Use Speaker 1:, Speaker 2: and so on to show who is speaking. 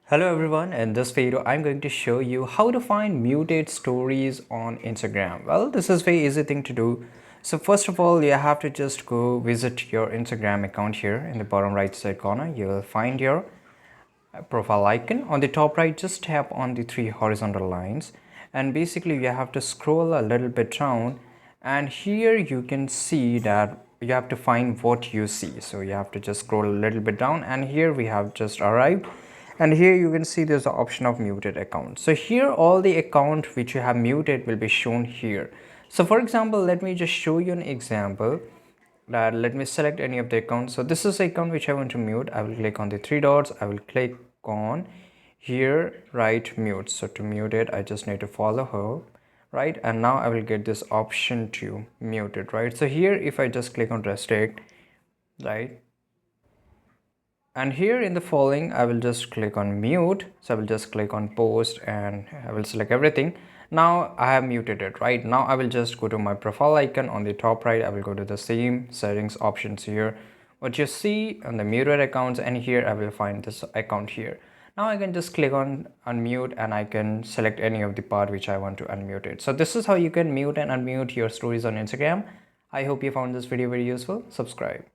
Speaker 1: Hello everyone, in this video I'm going to show you how to find muted stories on Instagram. Well, this is very easy thing to do. So first of all, you have to just go visit your Instagram account here in the bottom right side corner. You will find your profile icon. On the top right, just tap on the three horizontal lines and basically you have to scroll a little bit down, and here you can see that you have to find what you see. So you have to just scroll a little bit down, and here we have just arrived, and here you can see there's the option of muted account. So here all the account which you have muted will be shown here. So for example, let me just show you an example. That let me select any of the accounts. So this is the account which I want to mute. I will click on the three dots. I will click on here, right, mute. So to mute it, I just need to follow her, right? And now I will get this option to mute it, right? So here if I just click on restrict, right, and here in the following I will just click on mute. So I will just click on post and I will select everything. Now I have muted it. Right now I will just go to my profile icon on the top right. I will go to the same settings options here, what you see on the muted accounts, and here I will find this account here. Now I can just click on unmute and I can select any of the part which I want to unmute it. So this is how you can mute and unmute your stories on Instagram. I hope you found this video very useful. Subscribe.